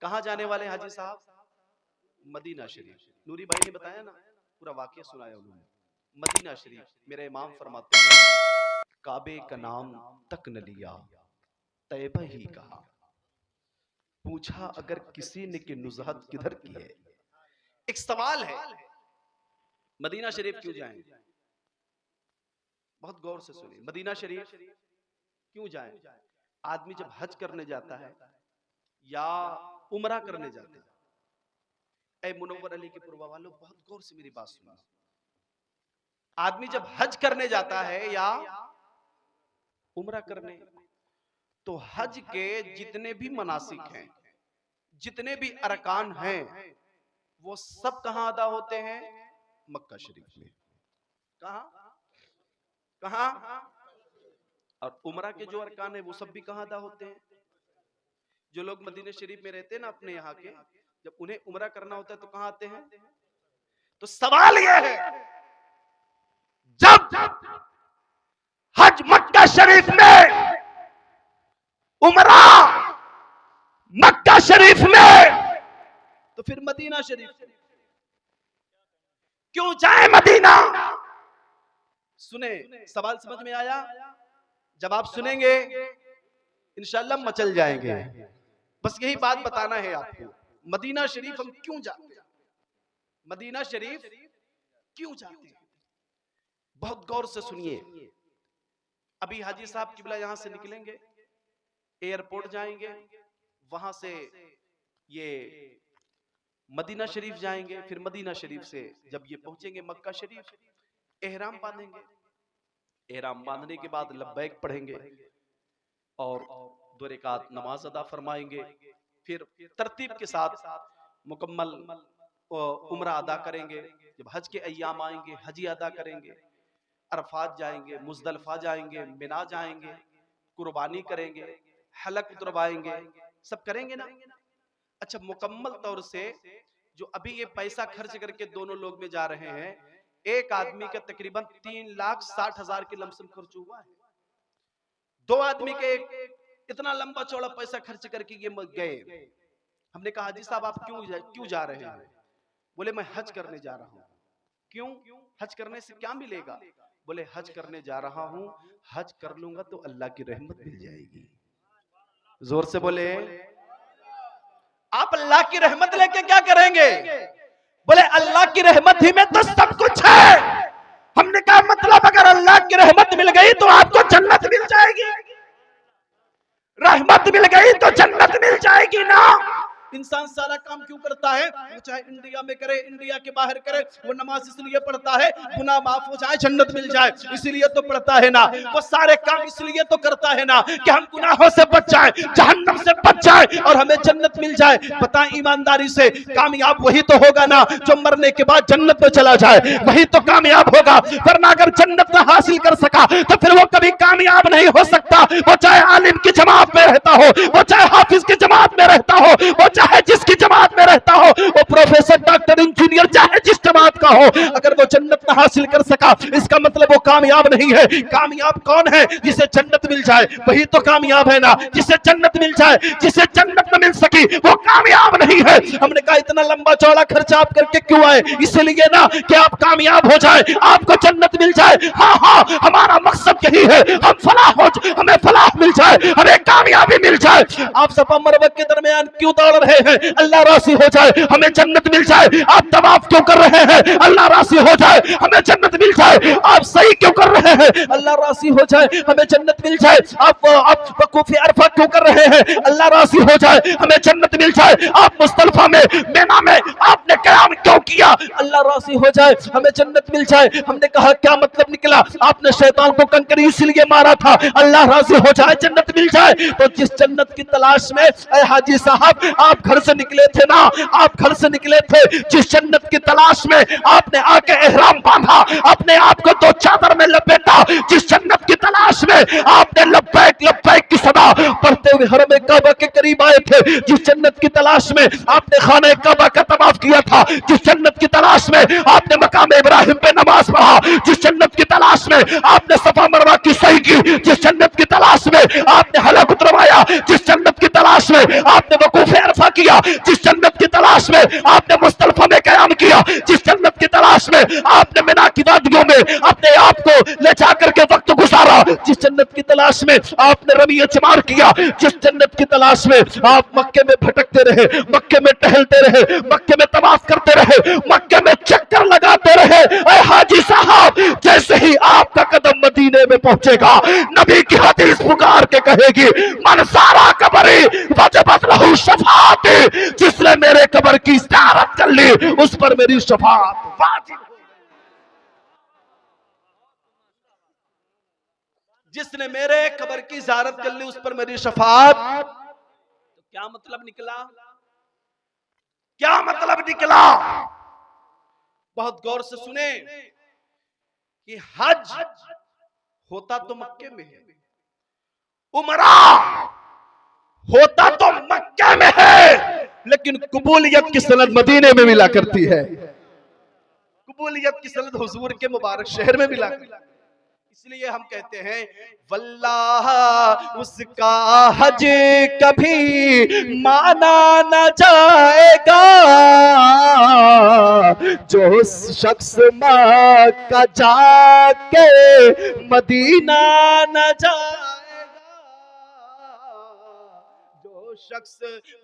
कहां जाने वाले हाजी साहब? मदीना शरीफ। नूरी भाई ने बताया ना, पूरा वाकया सुनाया उन्होंने। मदीना शरीफ, मेरे इमाम फरमाते हैं काबे का नाम तक न लिया, तैयबा ही कहा। पूछा अगर किसी ने कि नुज़हत किधर की है। एक सवाल है, मदीना शरीफ क्यों जाएं? बहुत गौर से सुनिए, मदीना शरीफ क्यों जाएं? आदमी जब हज करने जाता है या उमरा करने जाता है, ऐ मुनव्वर अली के पुरवा वालों, बहुत गौर से मेरी बात सुना। आदमी जब हज करने जाता है या उमरा करने, तो हज के जितने भी मनासिक हैं, जितने भी अरकान हैं, वो सब कहां अदा होते हैं? मक्का शरीफ में। कहां? और उमरा के जो अरकान है वो सब भी कहां अदा होते हैं? जो लोग मदीना शरीफ में रहते हैं ना अपने यहाँ के, जब उन्हें उमरा करना होता है तो कहां आते हैं? तो सवाल यह है, जब हज मक्का शरीफ में, उमरा मक्का शरीफ में, तो फिर मदीना शरीफ क्यों जाए? मदीना सुने, सवाल समझ में आया? जब आप सुनेंगे इंशाअल्लाह मचल जाएंगे। बस यही बात बताना है आपको, मदीना शरीफ हम क्यों जाते हैं, मदीना शरीफ क्यों जाते हैं? बहुत गौर से सुनिए। अभी हाजी साहब किबला यहां से निकलेंगे, एयरपोर्ट जाएंगे, वहां से ये मदीना शरीफ जाएंगे, फिर मदीना शरीफ से जब ये पहुंचेंगे मक्का शरीफ, एहराम बांधेंगे। एहराम बांधने के बाद लब्बैक पढ़ेंगे और 2 रकात नमाज अदा फरमाएंगे। फिर तरतीब के साथ मुकम्मल उम्रा अदा करेंगे। जब हज के अय्याम आएंगे, हजी अदा करेंगे, अरफात जाएंगे, मुजदलफा जाएंगे, मिना जाएंगे, कुर्बानी करेंगे, हलक उतरवाएंगे, सब करेंगे ना। अच्छा, मुकम्मल तौर से जो अभी ये पैसा खर्च करके दोनों लोग में जा रहे हैं, एक आदमी का तकरीबन 3,60,000 के लमसम खर्च हुआ है। 2 आदमी के इतना लंबा चौड़ा पैसा खर्च करके ये गए। हमने कहा हाजी साहब आप क्यों जा रहे हैं? बोले मैं हज करने जा रहा हूँ। क्यों? हज करने से क्या मिलेगा? बोले हज करने जा रहा हूँ, हज कर लूंगा तो अल्लाह की रहमत मिल जाएगी। जोर से बोले, आप अल्लाह की रहमत लेके क्या करेंगे? बोले अल्लाह की रहमत ही में तो सब कुछ है। हमने कहा मतलब अगर अल्लाह की रहमत मिल गई तो आपको जन्नत मिल जाएगी, रहमत मिल गई तो जन्नत मिल जाएगी ना। इंसान सारा काम क्यों करता है? वो चाहे इंडिया में करे, इंडिया के बाहर करे, वो नमाज इसलिए पढ़ता है गुनाह माफ हो जाए, जन्नत मिल जाए, इसलिए तो पढ़ता है ना। वो सारे काम इसलिए तो करता है ना कि हम गुनाहों से बच जाए, जहन्नम से बच जाए और हमें जन्नत मिल जाए। पता ईमानदारी से कामयाब वही तो होगा ना जो मरने के बाद जन्नत में चला जाए, वही तो कामयाब होगा। वरना अगर जन्नत न हासिल कर सका तो फिर वो कभी कामयाब नहीं हो सकता। वो चाहे आलिम की जमात में रहता हो, वो चाहे हाफिज की जमात में रहता हो, वो चाहे जिसकी जमात में रहता हो, वो प्रोफेसर, डॉक्टर, इंजीनियर, चाहे जिस जमात का हो, अगर वो जन्नत न हासिल कर सका इसका मतलब वो कामयाब नहीं है। कामयाब कौन है? जिसे जन्नत मिल जाए, वही तो कामयाब है ना। जिसे जन्नत मिल जाए, जिसे जन्नत न मिल सकी वो कामयाब नहीं है। हमने कहा इतना लंबा चौड़ा खर्चा आप करके क्यों आए? इसलिए ना कि आप कामयाब हो जाए, आपको जन्नत मिल जाए। हाँ हाँ, हमारा मकसद यही है, हम फलाह हो, हमें फलाह मिल जाए, हमें कामयाबी मिल जाए। आप सफा मरवा के दरमियान क्यों दौड़ रहे हैं? अल्लाह राज़ी हो जाए, हमें जन्नत मिल जाए। आप तवाफ क्यों कर रहे हैं? अल्लाह राज़ी हो जाए, हमें जन्नत मिल जाए। आप सही क्यों कर रहे हैं? अल्लाह राज़ी हो जाए, हमें जन्नत मिल जाए। आप वकूफ़ अरफा क्यों कर रहे हैं? अल्लाह राज़ी हो जाए, हमें जन्नत मिल जाए। आप मुस्तल्फा में, मिना में आपने क़याम क्यों किया? अल्लाह राज़ी हो जाए, हमें जन्नत मिल जाए। हमने कहा क्या मतलब निकला? आपने शैतान को कंकरी इसलिए मारा था, अल्लाह राज़ी हो जाए, जन्नत मिल जाए। तो जिस जन्नत की तलाश में हाजी साहब आप घर से निकले थे ना, आप घर से निकले थे, जिस जन्नत की तलाश में आपने आके एहराम बांधा, अपने आप को 2 चादर में लपेटा, जिस जन्नत की तलाश में आपने लब्बैक लब्बैक की सदा पढ़ते हुए हरम काबा के करीब आए थे, जिस जन्नत की तलाश में आपने खाने काबा का तवाफ किया था, जिस जन्नत की तलाश में आपने मकाम इब्राहिम पे नमाज पढ़ा, जिस जन्नत की तलाश में आपने सफा मरवा की सही की, जिस जन्नत की तलाश में आपने हलक उतरवाया, जिस जन्नत की तलाश में आपने वकूफ़ अरफा किया, किया, जिस जन्नत की तलाश में आपने मुस्तलिफा में क़याम किया, जिस जन्नत की तलाश में आपने मिना की वादियों में अपने आप को ले जाकर के वक्त गुजारा, जिस जन्नत की तलाश में आपने रमी चमार किया, जिस जन्नत की तलाश में आप मक्के में भटकते रहे, मक्के में टहलते रहे, मक्के में तवाफ करते रहे, मक्के में चक्कर लगाते रहे। ऐ हाजी साहब, जैसे ही आपका कदम मदीने में पहुंचेगा, नबी की हदीस पुकार के कहेगी, मन सारा कबरी वजबत लहू शफाअत, जिसने मेरे कब्र की ज़ियारत कर ली उस पर मेरी शफाअत वाजिब। जिसने मेरे कब्र की ज़ियारत कर ली उस पर मेरी शफाअत। तो क्या मतलब निकला? क्या मतलब निकला? बहुत गौर से सुने कि हज होता तो मक्के में है, उमरा होता तो मक्के में है, लेकिन कबूलियत की सनद मदीने में मिला करती है, कबूलियत की सनद हुजूर के मुबारक शहर में मिला करती है। इसलिए हम कहते हैं वल्लाह उसका हज कभी माना न जाएगा, जो शख्स मक्का जाके मदीना न जाएगा, जो शख्स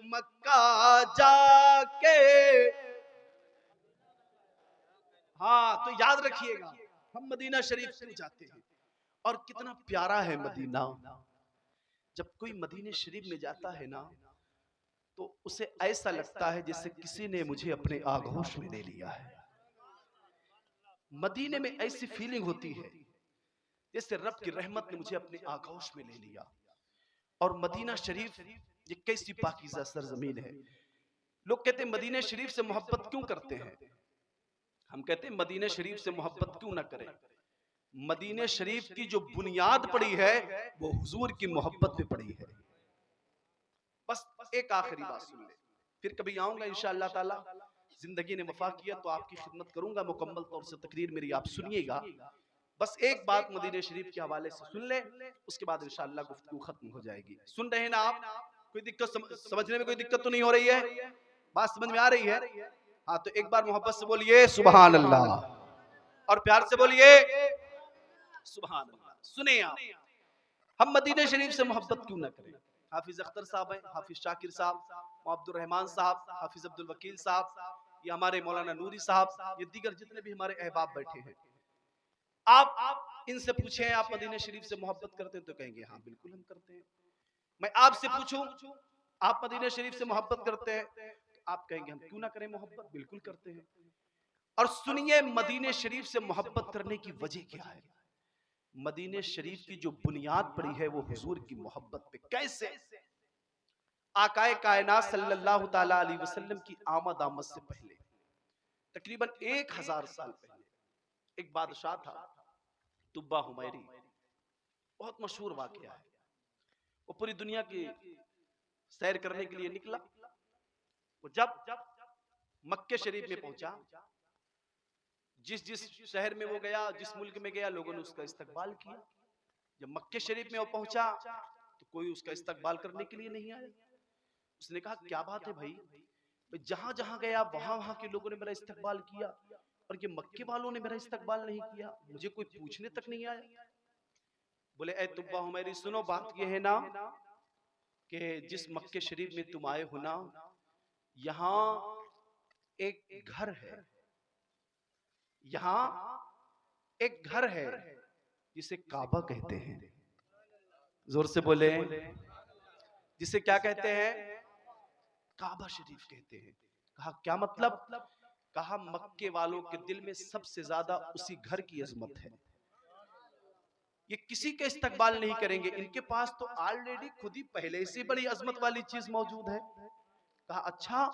मक्का जाके। हाँ, तो याद रखिएगा, हम मदीना शरीफ से जाते हैं और कितना प्यारा है मदीना। जब कोई मदीने शरीफ में जाता है ना, तो उसे ऐसा लगता है जैसे किसी ने मुझे अपने आगोश में ले लिया है। मदीने में ऐसी फीलिंग होती है जैसे रब की रहमत ने मुझे अपने आगोश में ले लिया। और मदीना शरीफ ये कैसी पाकीज़ा सरजमीन है। लोग कहते हैं मदीने शरीफ से मोहब्बत क्यों करते हैं? हम कहते हैं मदीने शरीफ से मोहब्बत क्यों ना करें। मदीने शरीफ की जो बुनियाद पड़ी है वो हुजूर की मोहब्बत पे पड़ी है। बस एक आखिरी बात सुन ले, फिर कभी आऊंगा इंशाअल्लाह ताला, जिंदगी ने वफा किया तो आपकी खिदमत करूंगा, मुकम्मल तौर से तकरीर मेरी आप सुनिएगा। बस एक बात मदीने शरीफ के हवाले से सुन ले, उसके बाद इंशाअल्लाह गुफ्तगू खत्म हो जाएगी। सुन रहे हैं ना आप? कोई दिक्कत समझने में कोई दिक्कत तो नहीं हो रही है? बात समझ में आ रही है? हाँ, तो एक बार मोहब्बत से बोलिए सुभान अल्लाह, और प्यार से बोलिए सुभान अल्लाह। सुने आप, हम मदीने शरीफ से मोहब्बत क्यों ना करें? हाफिज अख्तर साहब हैं, हाफिज शाकिर साहब, अब्दुल रहमान साहब, हाफिज अब्दुल वकील साहब, ये हमारे मौलाना नूरी साहब, ये दीगर जितने भी हमारे अहबाब बैठे हैं, आप इनसे पूछें आप मदीने शरीफ से मोहब्बत करते हैं तो कहेंगे हाँ बिल्कुल हम करते हैं। मैं आपसे पूछूं आप मदीने शरीफ से मोहब्बत करते हैं तो आप कहेंगे हम क्यों ना करें मोहब्बत, बिल्कुल करते हैं। और सुनिए मदीने शरीफ से मोहब्बत करने की वजह क्या है। मदीने शरीफ की जो बुनियाद पड़ी है वो हुजूर की मोहब्बत पे। कैसे? आकाए कायनात सल्लल्लाहु ताला अलैहि वसल्लम की आमद से पहले तकरीबन 1000 साल पहले एक बादशाह था तुब्बा हुमैरी, बहुत मशहूर वाकया है। वो पूरी दुनिया की सैर करने के लिए निकला। वो जब मक्के शरीफ में पहुंचा, जिस जिस शहर में वो गया, जिस मुल्क में गया, लोगों ने उसका इस्तकबाल किया। जब मक्के शरीफ में वो पहुंचा तो कोई उसका इस्तकबाल करने के लिए नहीं आया। उसने कहा क्या बात है भाई, जहां जहां गया वहां वहां के लोगों ने मेरा इस्तकबाल किया और ये मक्के वालों ने मेरा इस्तकबाल नहीं किया, मुझे कोई पूछने तक नहीं आया। बोले ऐ तुब्बा हुमैरी सुनो, बात ये है ना कि जिस मक्के शरीफ में तुम आए हो ना, यहाँ एक घर है, यहाँ एक घर है जिसे काबा कहते हैं। जोर से बोले, जिसे क्या कहते हैं? काबा शरीफ कहते हैं। कहा क्या मतलब? कहा मक्के वालों के दिल में सबसे ज्यादा उसी घर की अजमत है, ये किसी के इस्तकबाल नहीं करेंगे, इनके पास तो ऑलरेडी खुद ही पहले से बड़ी अजमत वाली चीज मौजूद है। कहा अच्छा।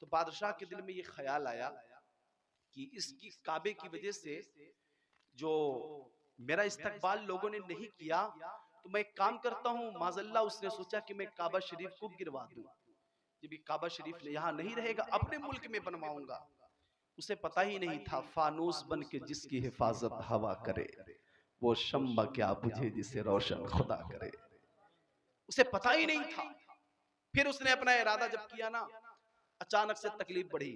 तो बादशाह के दिल में ये ख्याल आया कि इसकी काबे की वजह से जो मेरा इस्तकबाल लोगों ने नहीं किया, तो मैं एक काम करता हूं, माज़अल्लाह उसने सोचा कि मैं काबा शरीफ को गिरवा दूं। जब ये काबा शरीफ यहाँ नहीं रहेगा, अपने मुल्क में बनवाऊंगा। उसे पता ही नहीं था फानूस बन के जिसकी हिफाजत हवा करे, वो शम्मा क्या बुझे जिसे रोशन खुदा करे। उसे पता ही नहीं था फिर उसने अपना इरादा जब किया ना, अचानक से तकलीफ बढ़ी।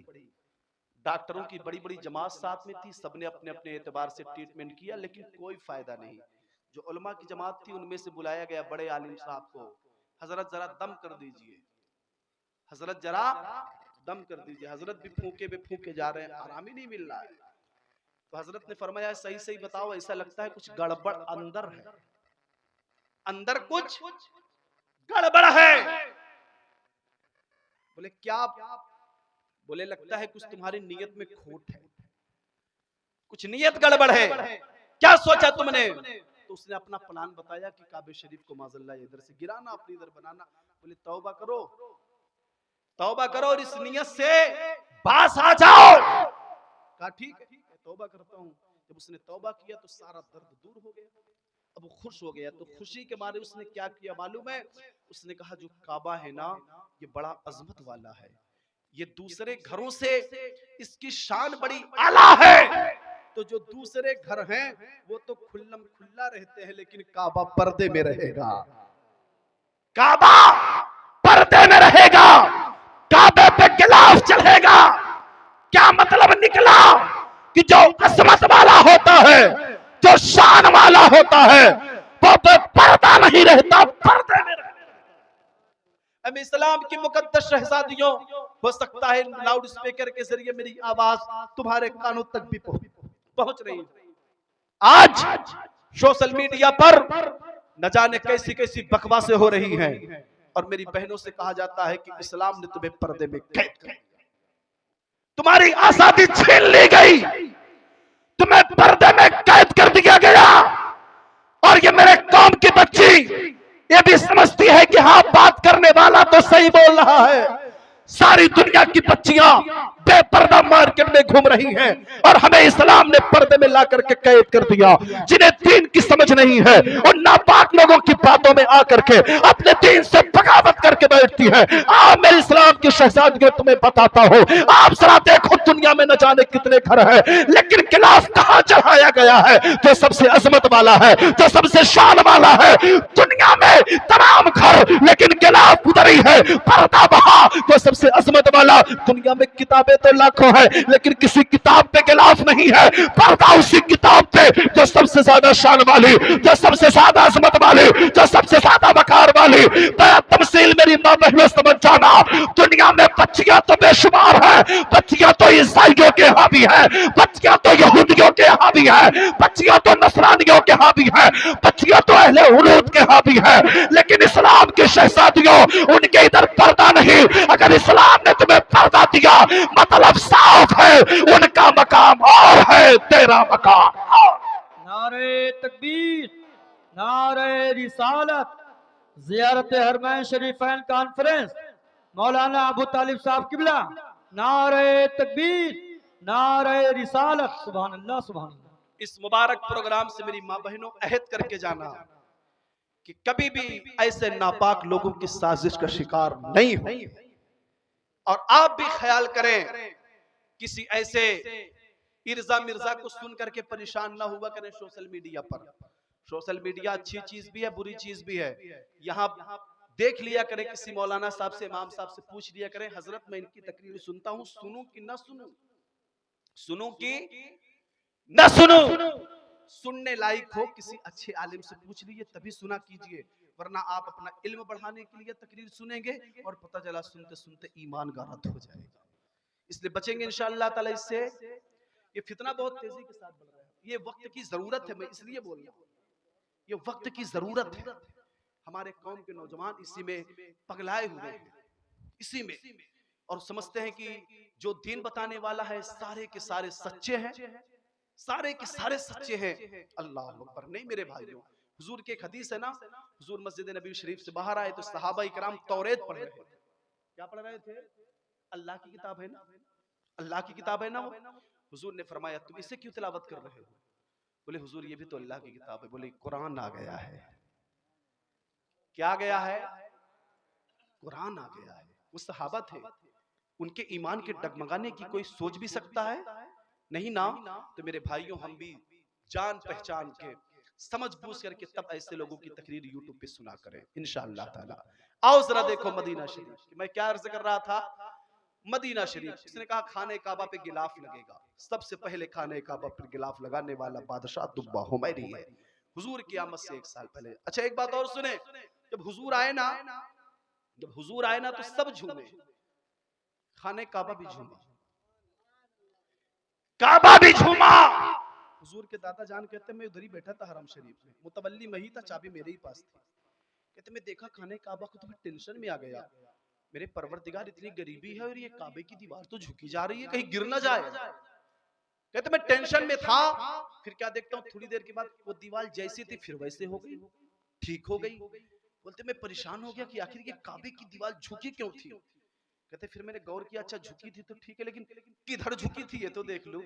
डॉक्टरों की बड़ी बड़ी जमात साथ में थी, सबने अपने अपने एतबार से ट्रीटमेंट किया, लेकिन कोई फायदा नहीं। जो उलमा की जमात थी उनमें से बुलाया गया बड़े आलिम साहब को, हजरत जरा दम कर दीजिए, हजरत जरा दम कर दीजिए। हजरत भी फूके जा रहे हैं, आराम ही नहीं मिल रहा है। तो हजरत ने फरमाया सही सही बताओ, ऐसा लगता है कुछ गड़बड़ अंदर है, अंदर कुछ गड़बड़ है। बोले क्या? बोले लगता है कुछ तुम्हारी नीयत में खोट है, कुछ नीयत गड़बड़ है, क्या सोचा तुमने? तो उसने अपना प्लान बताया कि काबे शरीफ को माज़ल्ला इधर से गिराना, अपनी इधर बनाना। बोले तौबा करो, तौबा करो और इस नियत से बास आ जाओ। कहा ठीक है तौबा करता हूँ। जब उसने तौबा किया तो सारा दर्द दूर हो गया, अब वो खुश हो गया। तो खुशी के मारे उसने क्या किया मालूम है? उसने कहा जो काबा है ना ये बड़ा अजमत वाला है, ये दूसरे घरों से इसकी शान बड़ी आला है। तो जो दूसरे घर हैं वो तो खुल्लम खुल्ला रहते हैं, लेकिन काबा पर्दे में रहेगा, काबा पर्दे में रहेगा, काबे पे गिलाफ चलेगा। क्या मतलब निकला कि जो अजमत वाला होता है, जो शान वाला होता है, वो तो पर्दा नहीं रहता, पर्दे में रहता। अब इस्लाम की मुकद्दस शहजादियों, हो सकता है लाउड स्पीकर के जरिए मेरी आवाज तुम्हारे कानों तक भी पहुंच रही है। आज सोशल मीडिया पर न जाने कैसी कैसी बकवासें हो रही हैं, और मेरी बहनों से कहा जाता है कि इस्लाम ने तुम्हें पर्दे में कैद कर दिया, तुम्हारी आजादी छीन ली गई, तुम्हें पर्दे में कैद कर दिया गया। और ये मेरे कौम की बच्ची ये भी समझती है कि हाँ बात करने वाला तो सही बोल रहा है। सारी दुनिया की बच्चियां बेपर्दा मार्केट में घूम रही हैं, और हमें इस्लाम ने पर्दे में ला करके कैद कर दिया। जिन्हें दीन की समझ नहीं है और नापाक लोगों की बातों में आकर के अपने दीन से बगावत करके बैठती है। आप मेरे इस्लाम की शहजादियों तुम्हें बताता हूँ, आप जरा देखो दुनिया में न जाने कितने घर है, लेकिन गिलाफ कहाँ चढ़ाया गया है? जो सबसे अजमत वाला है, जो सबसे शान वाला है, दुनिया में तमाम घर, लेकिन गिलाफ उधर ही है, पर्दा वहां। जो सबसे अजमत वाला, दुनिया में किताबें तो लाखों है, लेकिन किसी किताब पे गिलाफ नहीं है, पर्दा उसी किताब पे जो सबसे ज्यादा शान वाली, जो सबसे ज्यादा अजमत वाली, जो सबसे ज्यादा वकार वाली। तमसील मेरी मां बहनों समझ जाना, दुनिया में बच्चियां तो बेशुमार है, बच्चियां तो ईसाइयों के यहाँ भी है, बच्चियां तो यहूदियों के यहाँ भी है, बच्चियां तो नसरानियों के यहाँ भी है, बच्चियां तो अहले हुलूद के यहाँ भी है, लेकिन इस्लाम की शहजादियों उनके इधर पर्दा नहीं। अगर इस्लाम ने तुम्हें पर्दा दिया मतलब साफ है, उनका मकाम और है, तेरा मकाम और। नारे तकबीर, नारे रिसालत, ज़ियारत हरमैन शरीफैन कॉन्फ्रेंस, मौलाना अबू तालिब साहब किबला। नारे तकबीर, नारे रिसालत, सुभान अल्लाह सुभान अल्लाह। इस मुबारक प्रोग्राम से मेरी मां बहनों अहद करके जाना कि कभी भी ऐसे नापाक लोगों की साजिश का शिकार नहीं हो, और आप भी ख्याल करें किसी ऐसे इर्जा मिर्जा को सुन करके परेशान ना हुआ करें सोशल मीडिया पर। सोशल मीडिया अच्छी चीज भी है, बुरी चीज भी है। यहाँ देख लिया करें, किसी मौलाना साहब से, इमाम साहब से पूछ लिया करें, हजरत मैं इनकी तकरीर सुनता हूँ, सुनूं कि ना सुनूं, सुनूं कि ना सुनूं। सुनने लायक हो किसी अच्छे आलिम से पूछ लीजिए, तभी सुना कीजिए, वरना आप अपना इल्म बढ़ाने के लिए तकरीर सुनेंगे और पता चला सुनते सुनते ईमान गारत हो जाएगा। इसलिए बचेंगे इंशाअल्लाह ताला इससे। ये फितना बहुत तेजी के साथ बढ़ रहा है, ये वक्त की जरूरत है, मैं इसलिए बोल रहा हूँ, ये वक्त की जरूरत है। हमारे कौम के नौजवान इसी में पगलाए हुए हैं, इसी में, और समझते हैं कि जो दीन बताने वाला है सारे के सारे सच्चे हैं, सारे के सारे सच्चे हैं। अल्लाह अकबर। नहीं मेरे भाइयों, हुजूर की एक हदीस है ना, हुजूर मस्जिद नबी शरीफ से बाहर आए तो सहाबा इकराम तौरेत पढ़ रहे थे। क्या पढ़ रहे थे? अल्लाह की किताब है ना, अल्लाह की किताब है ना वो। हुजूर ने फरमाया तुम इसे क्यों तिलावत कर रहे हो? बोले हुजूर ये भी तो अल्लाह की किताब है। बोले कुरान आ गया है। क्या गया है? कुरान आ गया है। वो सहाबा थे, उनके ईमान के डगमगाने की कोई सोच भी सकता है? नहीं ना। तो मेरे भाइयों, हम भी जान पहचान के समझ बूझ करके तब ऐसे लोगों की तकरीर यूट्यूब पे सुना करें इंशाअल्लाह ताला। आओ जरा देखो मदीना शरीफ। मैं क्या अर्ज कर रहा था, मदीना शरीफ, इसने कहा खाने काबा पे गिलाफ लगेगा। सबसे पहले खाने काबा पर गिलाफ लगाने वाला बादशाह दुब्बा हुमैरी है, हुजूर की आमद से 1 साल पहले। अच्छा एक बात और सुने, जब हुजूर आए ना, तो सब झूमे, खाने काबा भी झूमा, काबा भी झूमा। हुजूर के दादा जान कहते मैं उधर ही बैठा था हरम शरीफ में, मुतवल्ली मैं ही था, चाबी मेरे ही पास थी। कहते मैं देखा खाने काबा को तो मैं टेंशन में आ गया, मेरे परवरदिगार इतनी गरीबी है और ये काबे की दीवार तो झुकी जा रही है, कहीं गिर ना जाए। कहते मैं टेंशन में था, फिर क्या देखता हूँ थोड़ी देर के बाद वो दीवार जैसी थी फिर वैसे हो गई, ठीक हो गई। बोलते मैं परेशान हो गया कि आखिर ये काबे की दीवार झुकी क्यों थी। कहते फिर मैंने गौर किया, अच्छा झुकी थी तो ठीक है, लेकिन किधर झुकी थी ये तो देख लो,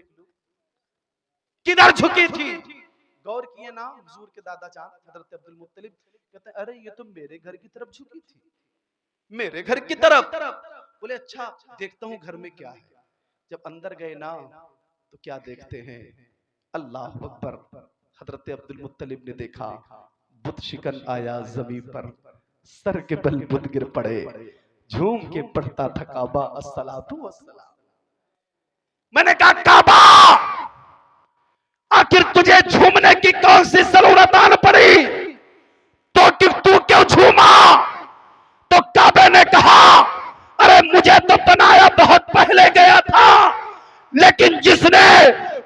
किधर झुकी थी। गौर किए ना हुजूर के दादा जान हजरत अब्दुल मुत्तलिब, कहते अरे ये तो मेरे घर की तरफ झुकी थी, मेरे घर की तरफ। बोले अच्छा देखता हूँ घर में क्या है। जब अंदर गए ना तो क्या देखते हैं, अल्लाह अकबर। हजरत अब्दुल मुत्तलिब ने देखा बुत शिकन आया जमीन पर, सर के बल बुत गिर पड़े, झूम के पढ़ता था काबा अस्सलातु वस्सलाम। मैंने कहा काबा आखिर तुझे झूमने की कौन सी जरूरत आन पड़ी, तो तू क्यों झूमा। तो काबे ने कहा अरे मुझे तो बनाया बहुत पहले गया था, लेकिन जिसने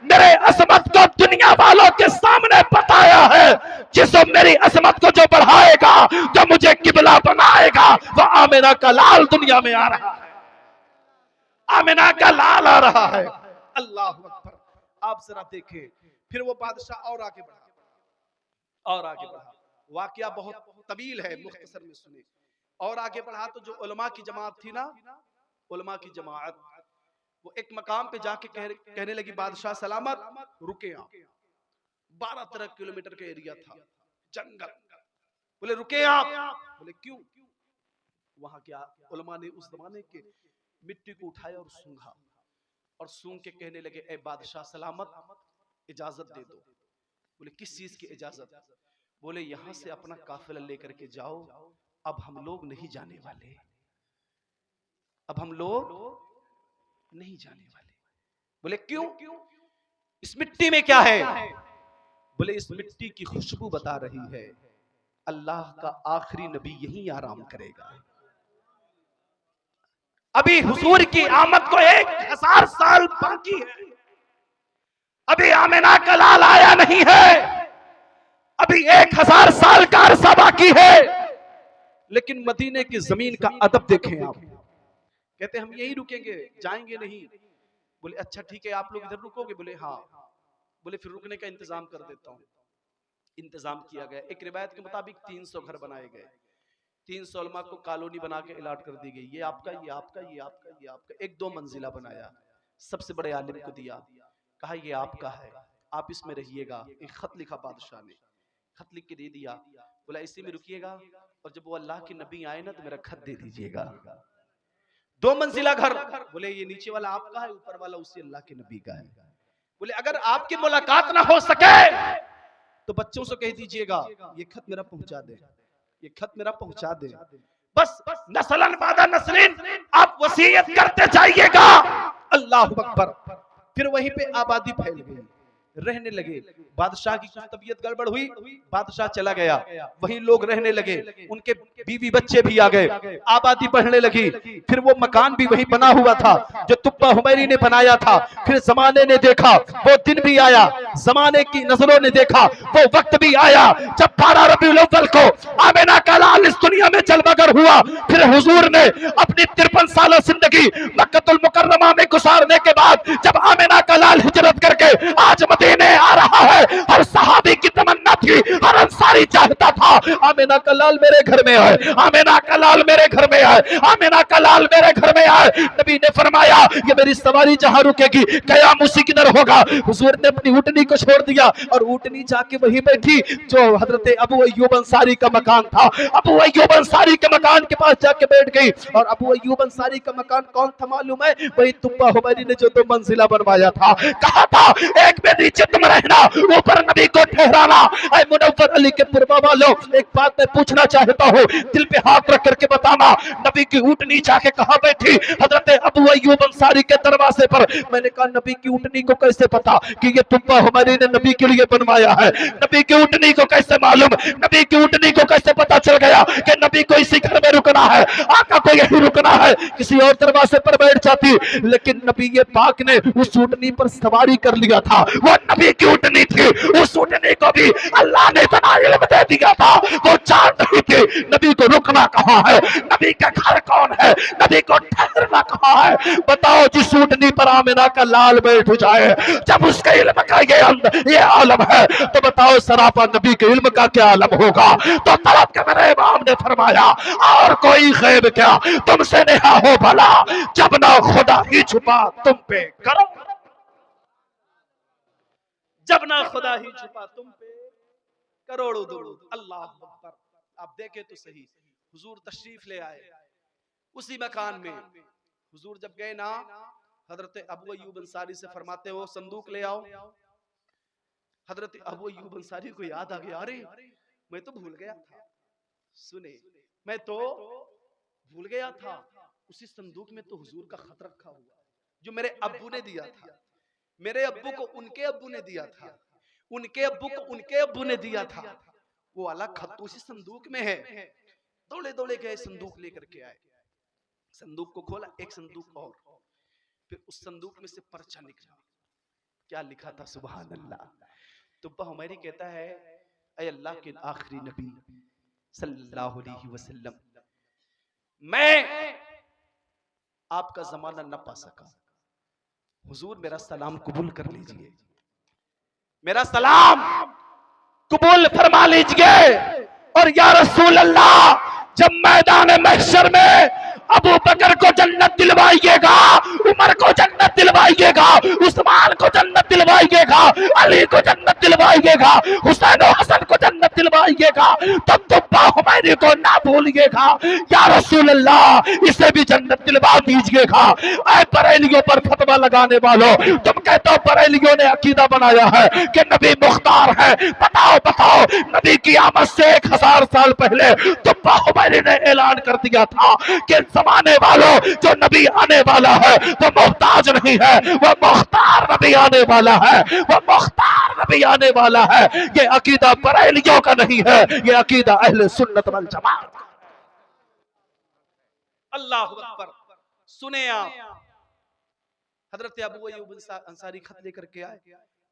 मेरे असमत को दुनिया वालों के सामने बताया है, जिसो मेरी असमत को जो बढ़ाएगा, जो मुझे किबला बनाएगा, वो आमिना का लाल दुनिया में आ रहा है, आमिना का लाल आ रहा है। अल्लाह अकबर। आप जरा देखें, फिर वो बादशाह और आगे बढ़ा, वाकया बहुत तवील है, मुख्तसर में सुने। और आगे बढ़ा तो जो उलमा की जमात थी ना, उलमा की जमात वो एक मकाम पे जाके कहने लगी बादशाह सलामत रुके आप। 12-13 किलोमीटर का एरिया था, जंगल। बोले रुके आप। बोले क्यों। वहां क्या उलमा ने उस जमाने के मिट्टी को उठाया और सूंघा, और सूंघ के कहने लगे ए बादशाह सलामत इजाजत दे दो। बोले किस चीज की इजाजत। बोले यहां से अपना काफिला लेकर के जाओ, अब हम लोग नहीं जाने वाले, अब हम लोग नहीं जाने वाले। बोले क्यों, इस मिट्टी में क्या है। बोले इस मिट्टी की खुशबू बता रही है अल्लाह का आखिरी नबी यहीं आराम करेगा। अभी हुजूर की आमद को 1000 साल बाकी है, अभी आमिना का लाल आया नहीं है, अभी 1000 साल का अरसा बाकी है। लेकिन मदीने की जमीन का अदब देखें आप। कहते हम यही रुकेंगे, जाएंगे नहीं। बोले अच्छा ठीक है आप लोग इधर रुकोगे। बोले हाँ। बोले फिर रुकने का इंतजाम कर देता हूँ। इंतजाम किया गया। एक रिवायत के मुताबिक 300 घर बनाए गए, 300 उलमा को कॉलोनी बना के अलॉट कर दी गई, ये आपका, ये आपका, ये आपका, ये आपका। 1-2 मंजिला बनाया, सबसे बड़े आलिम को दिया, कहा ये आपका है, आप इसमें रहिएगा। एक खत लिखा बादशाह ने, खत लिख के दे दिया। बोला इसी में रुकिएगा, और जब वो अल्लाह के नबी आए ना तो मेरा खत दे दीजिएगा। 2 मंजिला घर। बोले ये नीचे वाला आपका है, ऊपर वाला उसी अल्लाह के नबी का है। बोले अगर आपकी मुलाकात ना हो सके तो बच्चों से कह दीजिएगा ये खत मेरा पहुंचा दे, ये खत मेरा पहुंचा दे। बस नस्लन बादा नस्लिन आप वसीयत करते जाइएगा। अल्लाह अकबर। फिर वहीं पे आबादी फैल गई, रहने लगे। बादशाह की कुछ तबीयत गड़बड़ हुई, बादशाह चला गया, वहीं लोग रहने लगे, उनके बीवी बच्चे भी आ गए, आबादी बढ़ने लगी। फिर वो मकान भी वहीं बना हुआ था जो तुब्बा हुमैरी ने बनाया था। फिर जमाने ने देखा, वो दिन भी आया, जमाने की नजरों ने देखा, वो वक्त भी आया जब 12 रबीउल अव्वल को आमिना का लाल इस दुनिया में जलवागर हुआ। फिर हुजूर ने अपनी 53 साल जिंदगी मक्कतुल मुकर्रमा में गुजारने के बाद जब आमिना का लाल हिजरत करके आज मदीने आ रहा है, हर सहाबी की तमन्ना थी, हर अंसारी चाहता था आमिना का लाल मेरे घर में आए, आमिना का लाल मेरे घर में आए, आमिना का लाल मेरे घर में आए। नबी ने फरमाया ये मेरी सवारी जहां रुकेगी कयाम उसी की दर होगा। हुजूर ने अपनी ऊँटनी को छोड़ दिया और ऊँटनी जाके वहीं बैठी जो हजरत अबू अय्यूब अंसारी का मकान था। अबू अय्यूब अंसारी के मकान के पास जाके बैठ गई। और अबू अय्यूब अंसारी का मकान कौन था मालूम है? वही तुब्बा हुमैरी ने जो 2 मंजिला बनवाया था। कहा था एक में नीचे तुम रहना, ऊपर नबी को ठहराना। ऐ मुनव्वर अली के पुरवा वालों, एक बात मैं पूछना चाहता हूँ, दिल पे हाथ रख करके बताना, नबी की ऊँटनी जाके कहाँ बैठी? हजरत अबू अय्यूब अंसारी के दरवाजे पर। मैंने कहा नबी की ऊँटनी को कैसे पता कि ये तुब्बा हमारे ने नबी के लिए बनवाया है? नबी की ऊँटनी को कैसे मालूम? नबी की ऊँटनी को कैसे पता चल गया कि नबी को इसी घर में रुकना है, आका को यही रुकना है? किसी और दरवाजे पर बैठ जाती, लेकिन नबी ये पाक ने उस ऊँटनी पर सवारी कर लिया था। वो नबी की ऊँटनी थी, उस ऊँटनी को भी अल्लाह ने इतना इल्म दे दिया था, वो जान रही थी नबी को रुकना कहाँ है, नबी का घर कौन है, नबी को ठहरना कहाँ है। बताओ, जिस ऊँटनी पर आमिना का लाल बैठ जाए, जब उसके इल्म का ये आलम है, तो बताओ सरापा नबी के इल्म का क्या आलम होगा? तो तलब के मेरे इमाम ने फरमाया, और कोई खैब क्या तुमसे नेहा हो भला, जब ना खुदा ही छुपा तुम पे करम, जब ना खुदा ही छुपा तुम पे करोड़ों दुरूद। अल्लाह अकबर। आप देखे तो सही, हुजूर तशरीफ ले आए उसी मकान में। हुजूर जब गए ना, हजरत अबू अय्यूब अंसारी से फरमाते हो संदूक ले आओ। हजरत अबू अय्यूब अंसारी को याद आ गया, अरे मैं तो भूल गया था। सुने, मैं तो भूल गया था, उसी संदूक में तो हुजूर का खत रखा हुआ जो मेरे अब्बू ने दिया था। मेरे अब्बू को उनके अब्बू ने दिया था, उनके अब्बू को उनके अब्बू ने दिया था। वो अलग खत उसी संदूक में है। दौड़े दौड़े गए, संदूक लेकर के आए, संदूक को खोला, एक संदूक और, फिर उस संदूक में से पर्चा निकला। क्या लिखा था? सुभान अल्लाह। तुब्बा हुमैरी कहता है, ऐ अल्लाह के आखिरी नबी सल्लल्लाहु अलैहि वसल्लम, मैं आपका जमाना न पा सका, हुजूर मेरा सलाम कबूल कर लीजिए, मेरा सलाम कबूल फरमा लीजिए। और या रसूल अल्लाह, जब मैदान महशर में अबू बकर को जन्नत दिलवाइएगा, उमर को जन्नत दिलवाइएगा, उस्मान को जन्नत दिलवाइएगा, अली को जन्नत दिलवाइएगा, हुसैन और हसन को जन्नत दिलवाइएगा, तब तुब्बा हुमैरी को ना भूलिएगा। या रसूल अल्लाह, इसे भी जन्नत दिलवा दीजिएगा। ऐ बरेलियों पर फतवा लगाने वालों, तुम कहते हो बरेलियों ने अकीदा बनाया है कि नबी मुख्तार है। बताओ बताओ, नबी की आमद से 1000 साल पहले तुब्बा हुमैरी ने ऐलान कर दिया था कि जमाने वालों, जो नबी आने वाला है वो मोहताज नहीं है, वो मुख्तार नबी आने वाला है, वो मुख्तार नबी आने वाला है। ये अकीदा बरेलियों का नहीं है, ये अकीदा अहले सुन्नत वल जमात। अल्लाह अकबर। सुने आप, हजरत अबू अय्यूब अंसारी खत लेकर के आए,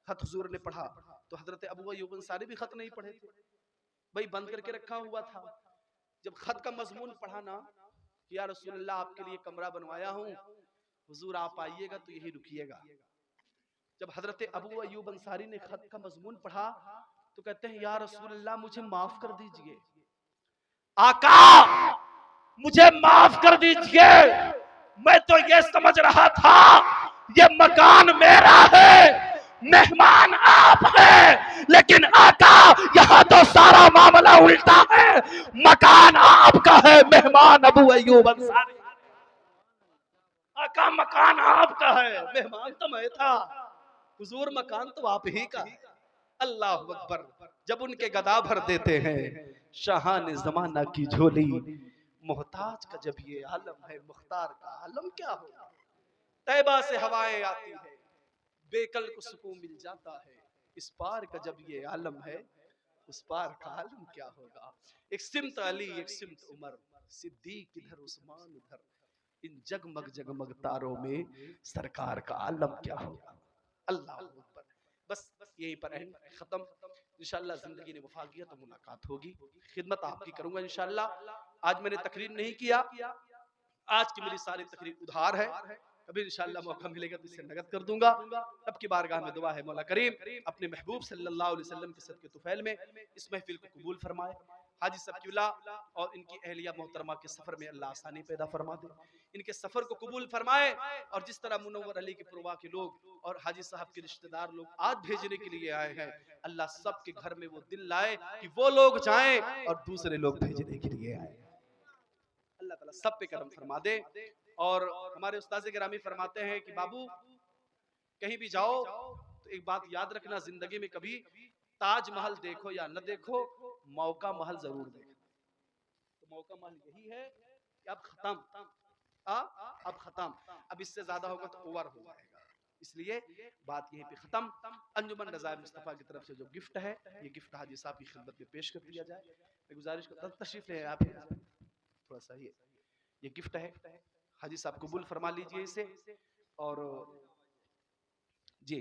खत हुजूर ने पढ़ा तो हजरत अबू अय्यूब अंसारी भी खत नहीं पढ़े थे भाई, बंद करके रखा हुआ था। जब खत का मजमून पढ़ा ना, या रसूल अल्लाह आपके लिए कमरा बनवाया हूँ, हुजूर आप आइएगा तो यही रुकिएगा। जब हजरत अबू अय्यूब अंसारी ने खत का मजमून पढ़ा तो कहते हैं, या रसूल अल्लाह मुझे माफ कर दीजिए, आका मुझे माफ कर दीजिए, मैं तो ये समझ रहा था ये मकान मेरा है, मेहमान आप हैं, लेकिन आका यहाँ तो सारा मामला उल्टा है, मकान आपका है, मेहमान अबू अय्यूब अंसारी। आका मकान आपका है, मेहमान तो मैं था, हुजूर मकान तो आप ही का है। अल्लाह अकबर। जब उनके गदा भर देते हैं शाहान जमाना की झोली, मोहताज का जब ये आलम है, मुख्तार का आलम क्या होगा। तैबा से हवाएं आती है, बेकल को सुकून मिल जाता है, इस पार का जब ये आलम है, उस पार का आलम क्या होगा। एक सिमत अली, एक सिमत उमर, सिद्दीक इधर उस्मान उधर, इन जगमग जगमग तारों में सरकार का आलम क्या होगा। अल्लाह अकबर। बस यहीं पर खत्म। इंशाअल्लाह जिंदगी ने वफा किया तो मुलाकात होगी, खिदमत आपकी करूंगा इंशाअल्लाह। आज मैंने तकरीर नहीं किया, आज की मेरी सारी तकरीर उधार है, कभी इंशाअल्लाह मौका मिलेगा तो इसे नगद कर दूंगा। अब की बारगाह में दुआ है मौला करीम अपने महबूब सल्लल्लाहु अलैहि वसल्लम के सदके तुफैल में इस महफिल को कबूल फरमाए। हाजी सकीउल्लाह और इनकी अहलिया मोहतरमा के सफर में अल्लाह आसानी पैदा फरमा दे, इनके सफर को कबूल फरमाए। और जिस तरह मुनव्वर अली के पुरवा के लोग और हाजी साहब के रिश्तेदार लोग आज भेजने के लिए आए हैं, अल्लाह सब के घर में वो दिल लाए कि वो लोग जाएं और दूसरे लोग भेजने के लिए आए। अल्लाह ताला सब पे करम फरमा दे। और हमारे उस्ताद गिरामी फरमाते हैं कि बाबू कहीं भी जाओ तो एक बात याद रखना, जिंदगी में कभी ताजमहल देखो या न देखो, मौका महल जरूर देखो। तो मौका महल यही है कि अब खत्म, अब खत्म, अब इससे ज्यादा होगा तो ओवर हो जाएगा। इसलिए बात यहीं पे खत्म। अंजुमन रज़ाए मुस्तफ़ा की तरफ से जो गिफ्ट है, ये गिफ्ट हाजी साहब की खिदमत में पेश कर दिया जाए। मैं गुजारिश करता हूं तशरीफ ले आप थोड़ा सा, ये गिफ्ट है, हाजी साहब कबूल फरमा लीजिए इसे। और जी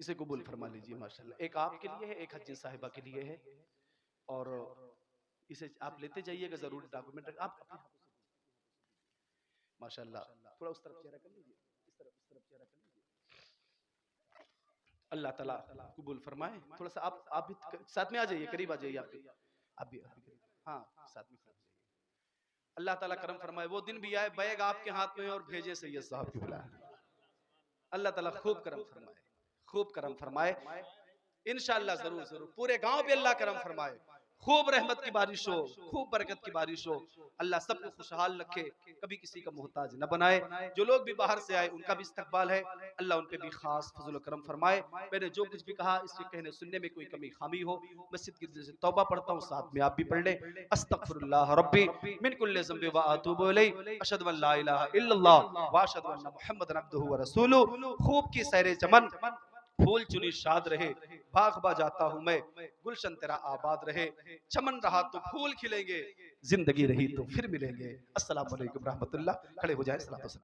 इसे कबूल फरमा लीजिए माशाल्लाह। एक आपके लिए है, एक हज्जी साहिबा के लिए है। और इसे आप लेते जाइएगा, जरूरी डॉक्यूमेंट आप अपने हाथों से माशाल्लाह। थोड़ा उस तरफ चेहरा कर लीजिए, इस तरफ चेहरा कर लीजिए। अल्लाह ताला कबूल फरमाए। थोड़ा सा आप भी साथ में आ जाइए, करीब आ जाइए, आप भी हाँ साथ में खड़े जाइए। अल्लाह ताला करम फरमाए, वो दिन भी आए बैग आपके हाथ में और भेजे सैयद साहब की बुला। अल्लाह ताला खूब करम फरमाए, खूब करम फरमाए। इंशाअल्लाह जरूर जरूर पूरे गांव पे अल्लाह करम फरमाए, खूब रहमत की बारिश हो, खूब बरकत की बारिश हो। अल्लाह सबको खुशहाल रखे, कभी किसी का मोहताज न बनाए। जो लोग भी बाहर से आए उनका भी इस्तकबाल है, अल्लाह उन पे भी खास फजल करम फरमाए। मैंने जो कुछ भी कहा इसके कहने सुनने में कोई कमी खामी हो, मस्जिद की तरफ से तौबा पढ़ता हूँ, साथ में आप भी पढ़ लें। अस्तगफिरुल्लाह रब्बी मिन कुल्लि ज़ंबि व अतूबु इलैहि, अशहदु अन ला इलाहा इल्लल्लाह व अशहदु अन्ना मुहम्मदन अब्दुहु व रसूलुहु। खूब की सैरे चमन, फूल चुनी शाद रहे, बाग बा जाता हूँ मैं, गुलशन तेरा आबाद रहे। चमन रहा तो फूल खिलेंगे, जिंदगी रही तो फिर मिलेंगे। अस्सलाम वालेकुम रहमतुल्लाह। खड़े हो जाए, सलातो सलाम।